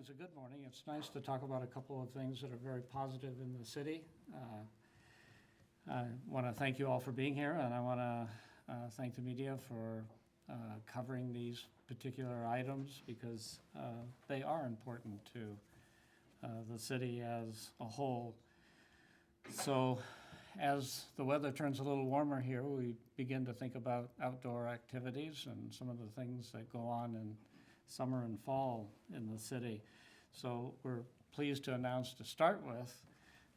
is a good morning. It's nice to talk about a couple of things that are very positive in the city. I want to thank you all for being here, and I want to thank the media for covering these particular items because they are important to the city as a whole. So as the weather turns a little warmer here, we begin to think about outdoor activities and some of the things that go on in summer and fall in the city. So we're pleased to announce to start with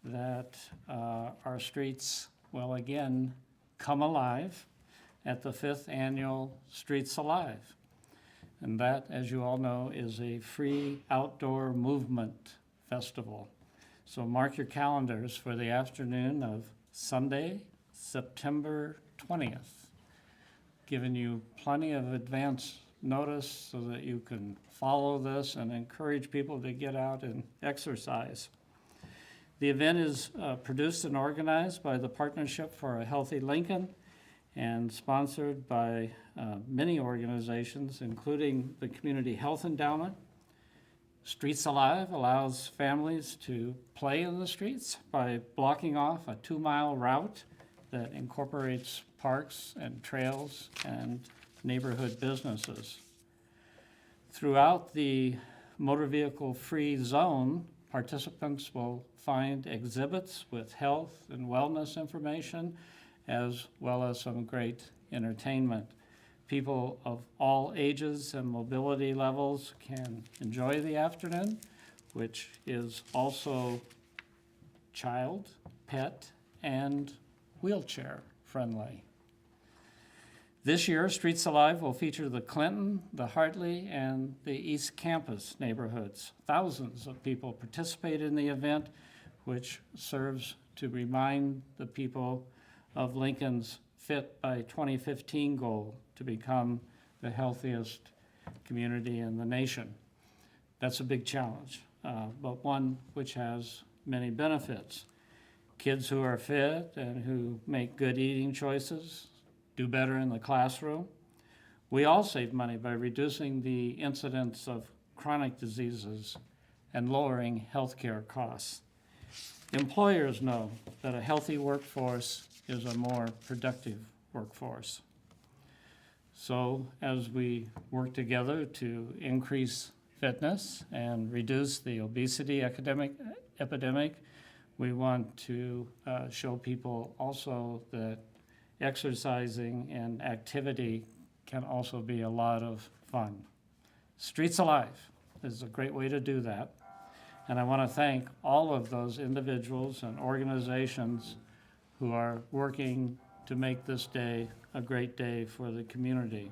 that our streets will again come alive at the 5th annual Streets Alive. And that, as you all know, is a free outdoor movement festival. So mark your calendars for the afternoon of Sunday, September 20th, giving you plenty of advance notice so that you can follow this and encourage people to get out and exercise. The event is produced and organized by the Partnership for a Healthy Lincoln and sponsored by many organizations, including the Community Health Endowment. Streets Alive allows families to play in the streets by blocking off a 2-mile route that incorporates parks and trails and neighborhood businesses. Throughout the motor vehicle free zone, participants will find exhibits with health and wellness information, as well as some great entertainment. People of all ages and mobility levels can enjoy the afternoon, which is also child, pet, and wheelchair friendly. This year, Streets Alive will feature the Clinton, the Hartley, and the East Campus neighborhoods. Thousands of people participate in the event, which serves to remind the people of Lincoln's Fit by 2015 goal to become the healthiest community in the nation. That's a big challenge, but one which has many benefits. Kids who are fit and who make good eating choices do better in the classroom. We all save money by reducing the incidence of chronic diseases and lowering healthcare costs. Employers know that a healthy workforce is a more productive workforce. So as we work together to increase fitness and reduce the obesity epidemic, we want to show people also that exercising and activity can also be a lot of fun. Streets Alive is a great way to do that. And I want to thank all of those individuals and organizations who are working to make this day a great day for the community.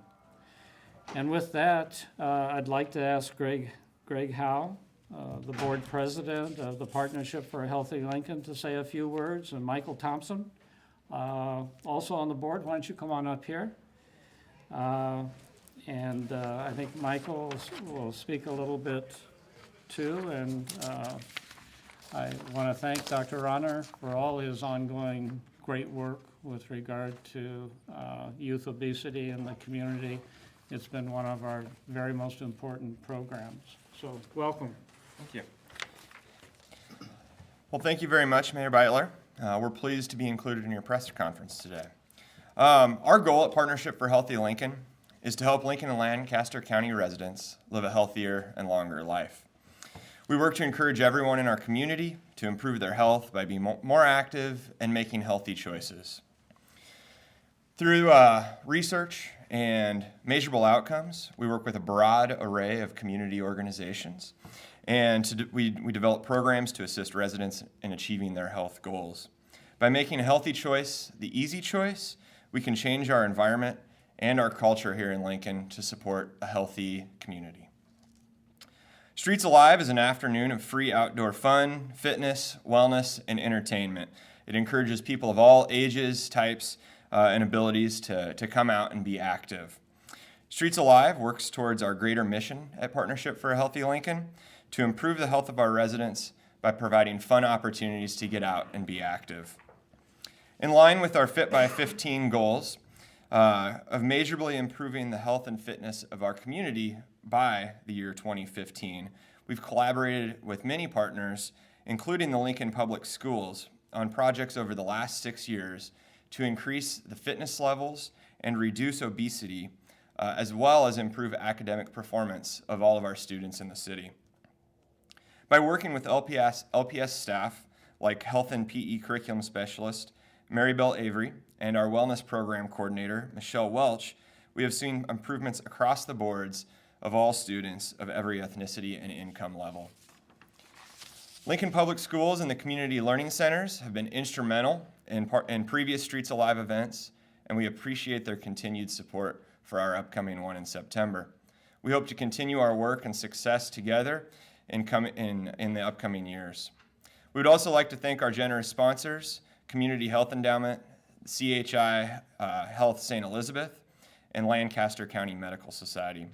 And with that, I'd like to ask Greg Howe, the board president of the Partnership for a Healthy Lincoln, to say a few words, and Michael Thompson, also on the board. Why don't you come on up here? I think Michael will speak a little bit too, and I want to thank Dr. Ronner for all his ongoing great work with regard to youth obesity in the community. It's been one of our very most important programs. So welcome. Thank you. Well, thank you very much, Mayor Beitler. We're pleased to be included in your press conference today. Our goal at Partnership for Healthy Lincoln is to help Lincoln and Lancaster County residents live a healthier and longer life. We work to encourage everyone in our community to improve their health by being more active and making healthy choices. Through research and measurable outcomes, we work with a broad array of community organizations, and we develop programs to assist residents in achieving their health goals. By making a healthy choice the easy choice, we can change our environment and our culture here in Lincoln to support a healthy community. Streets Alive is an afternoon of free outdoor fun, fitness, wellness, and entertainment. It encourages people of all ages, types, and abilities to come out and be active. Streets Alive works towards our greater mission at Partnership for a Healthy Lincoln to improve the health of our residents by providing fun opportunities to get out and be active. In line with our Fit by 15 goals of measurably improving the health and fitness of our community by the year 2015, we've collaborated with many partners, including the Lincoln Public Schools, on projects over the last 6 years to increase the fitness levels and reduce obesity, as well as improve academic performance of all of our students in the city. By working with LPS staff like Health and PE Curriculum Specialist Maribel Avery and our Wellness Program Coordinator Michelle Welch, we have seen improvements across the boards of all students of every ethnicity and income level. Lincoln Public Schools and the Community Learning Centers have been instrumental in previous Streets Alive events, and we appreciate their continued support for our upcoming one in September. We hope to continue our work and success together in the upcoming years. We would also like to thank our generous sponsors, Community Health Endowment, CHI Health St. Elizabeth, and Lancaster County Medical Society.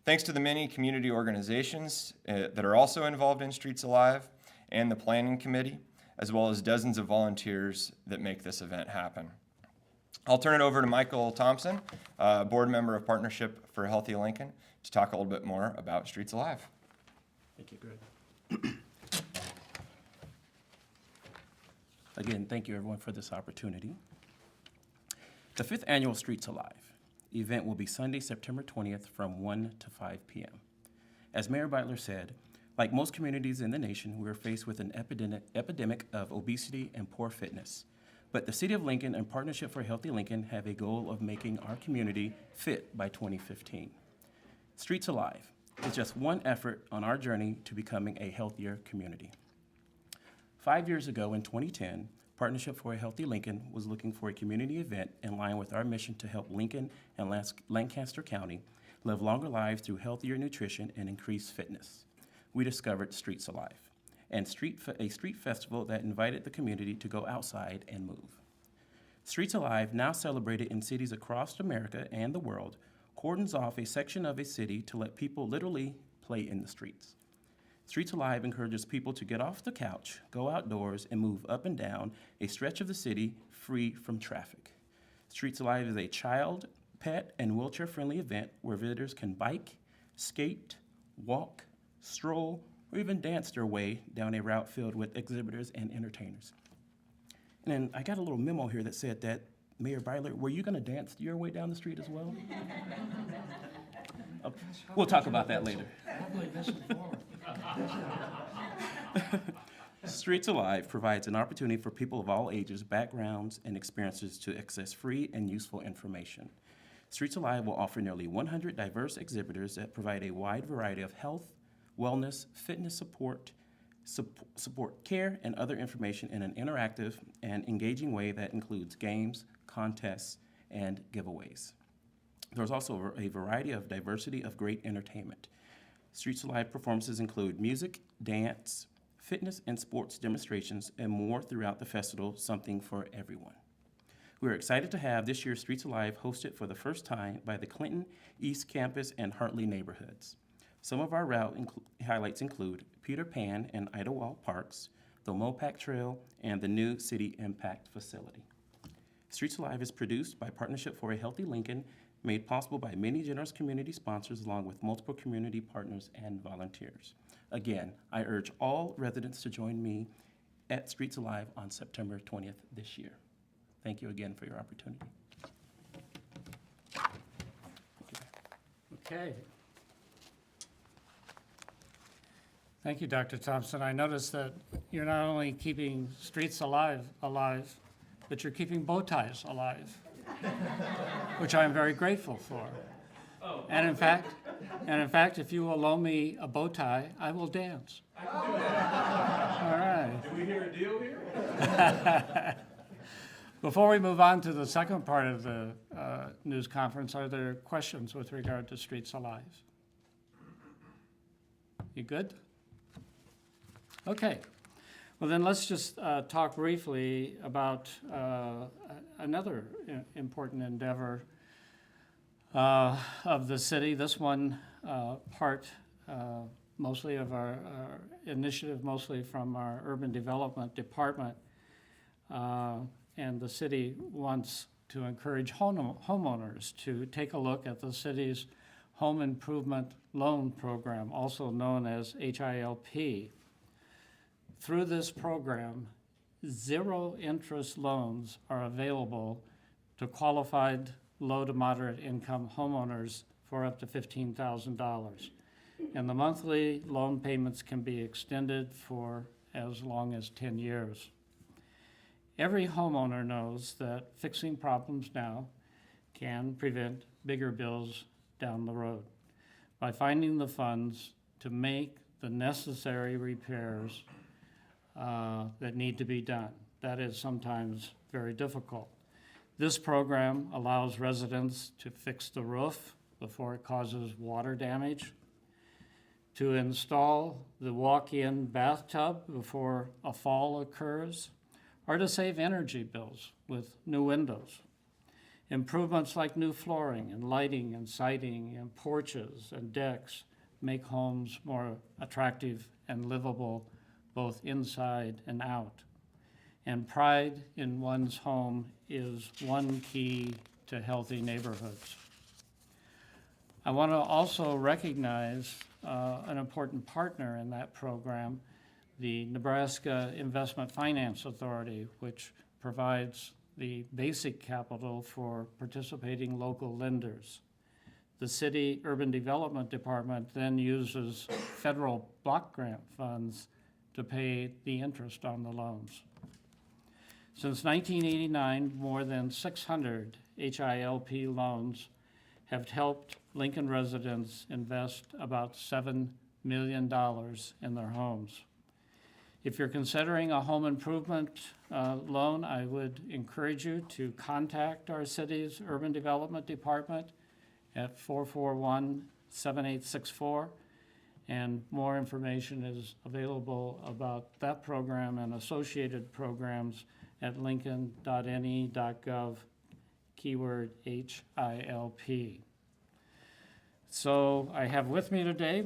Thanks to the many community organizations that are also involved in Streets Alive and the Planning Committee, as well as dozens of volunteers that make this event happen. I'll turn it over to Michael Thompson, board member of Partnership for Healthy Lincoln, to talk a little bit more about Streets Alive. Thank you, Greg. Again, thank you everyone for this opportunity. The 5th annual Streets Alive event will be Sunday, September 20th from 1 to 5 p.m. As Mayor Beitler said, like most communities in the nation, we are faced with an epidemic of obesity and poor fitness. But the City of Lincoln and Partnership for Healthy Lincoln have a goal of making our community fit by 2015. Streets Alive is just one effort on our journey to becoming a healthier community. 5 years ago in 2010, Partnership for a Healthy Lincoln was looking for a community event in line with our mission to help Lincoln and Lancaster County live longer lives through healthier nutrition and increased fitness. We discovered Streets Alive, and a street festival that invited the community to go outside and move. Streets Alive, now celebrated in cities across America and the world, cordons off a section of a city to let people literally play in the streets. Streets Alive encourages people to get off the couch, go outdoors, and move up and down a stretch of the city free from traffic. Streets Alive is a child, pet, and wheelchair-friendly event where visitors can bike, skate, walk, stroll, or even dance their way down a route filled with exhibitors and entertainers. And then I got a little memo here that said that, Mayor Beitler, were you gonna dance your way down the street as well? Okay, we'll talk about that later. Streets Alive provides an opportunity for people of all ages, backgrounds, and experiences to access free and useful information. Streets Alive will offer nearly 100 diverse exhibitors that provide a wide variety of health, wellness, fitness support care, and other information in an interactive and engaging way that includes games, contests, and giveaways. There's also a variety of diversity of great entertainment. Streets Alive performances include music, dance, fitness and sports demonstrations, and more throughout the festival, something for everyone. We're excited to have this year's Streets Alive hosted for the first time by the Clinton, East Campus, and Hartley neighborhoods. Some of our route highlights include Peter Pan and Idlewild Parks, the Mopac Trail, and the new City Impact Facility. Streets Alive is produced by Partnership for a Healthy Lincoln, made possible by many generous community sponsors along with multiple community partners and volunteers. Again, I urge all residents to join me at Streets Alive on September 20th this year. Thank you again for your opportunity. Okay. Thank you, Dr. Thompson. I noticed that you're not only keeping Streets Alive, but you're keeping bow ties alive, which I'm very grateful for. And in fact, if you will loan me a bow tie, I will dance. I can do that. All right. Do we hear a deal here? Before we move on to the second part of the news conference, are there questions with regard to Streets Alive? You good? Okay. Well, then let's just talk briefly about another important endeavor of the city. This one part mostly of our initiative, mostly from our Urban Development Department. And the city wants to encourage homeowners to take a look at the city's Home Improvement Loan Program, also known as HILP. Through this program, zero-interest loans are available to qualified low to moderate income homeowners for up to $15,000. And the monthly loan payments can be extended for as long as 10 years. Every homeowner knows that fixing problems now can prevent bigger bills down the road. By finding the funds to make the necessary repairs that need to be done. That is sometimes very difficult. This program allows residents to fix the roof before it causes water damage, to install the walk-in bathtub before a fall occurs, or to save energy bills with new windows. Improvements like new flooring and lighting and siding and porches and decks make homes more attractive and livable both inside and out. And pride in one's home is one key to healthy neighborhoods. I want to also recognize an important partner in that program, the Nebraska Investment Finance Authority, which provides the basic capital for participating local lenders. The City Urban Development Department then uses federal block grant funds to pay the interest on the loans. Since 1989, more than 600 HILP loans have helped Lincoln residents invest about $7 million in their homes. If you're considering a home improvement loan, I would encourage you to contact our city's Urban Development Department at 441-7864. And more information is available about that program and associated programs at lincoln.ne.gov, keyword HILP. So I have with me today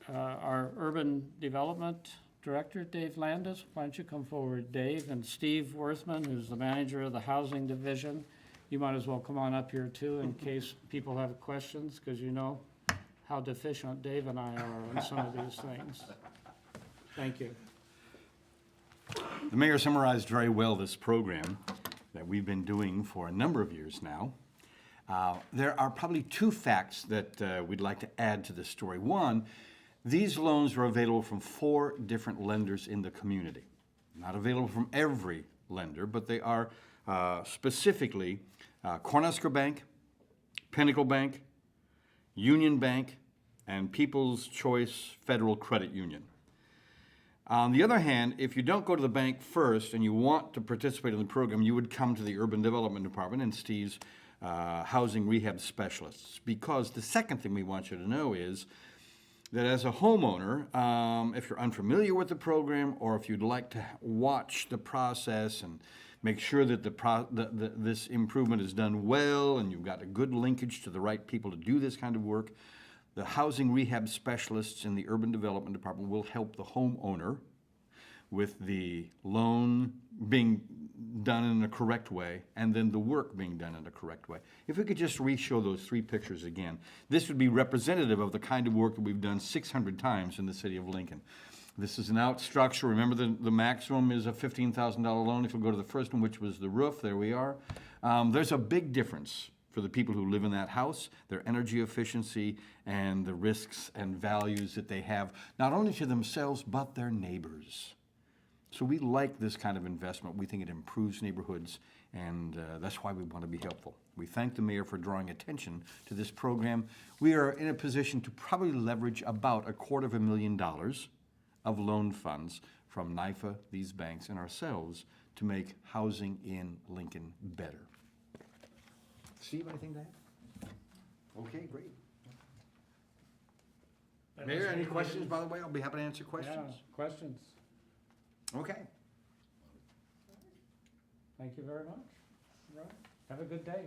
our Urban Development Director, Dave Landis. Why don't you come forward, Dave? And Steve Worthman, who's the manager of the Housing Division. You might as well come on up here too in case people have questions, because you know how deficient Dave and I are on some of these things. Thank you. The mayor summarized very well this program that we've been doing for a number of years now. There are probably two facts that we'd like to add to this story. One, these loans are available from 4 different lenders in the community. Not available from every lender, but they are specifically Cornhusker Bank, Pinnacle Bank, Union Bank, and People's Choice Federal Credit Union. On the other hand, if you don't go to the bank first and you want to participate in the program, you would come to the Urban Development Department and Steve's housing rehab specialists. Because the second thing we want you to know is that as a homeowner, if you're unfamiliar with the program, or if you'd like to watch the process and make sure that this improvement is done well and you've got a good linkage to the right people to do this kind of work, the housing rehab specialists in the Urban Development Department will help the homeowner with the loan being done in a correct way and then the work being done in a correct way. If we could just re-show those 3 pictures again, this would be representative of the kind of work that we've done 600 times in the city of Lincoln. This is an out structure. Remember, the maximum is a $15,000 loan. If we go to the first one, which was the roof, there we are. There's a big difference for the people who live in that house, their energy efficiency, and the risks and values that they have, not only to themselves, but their neighbors. So we like this kind of investment. We think it improves neighborhoods, and that's why we want to be helpful. We thank the mayor for drawing attention to this program. We are in a position to probably leverage about $250,000 of loan funds from NYFA, these banks, and ourselves to make housing in Lincoln better. Steve, anything to add? Okay, great. Mayor, any questions, by the way? I'll be happy to answer questions. Yeah, questions? Okay. Thank you very much. All right. Have a good day.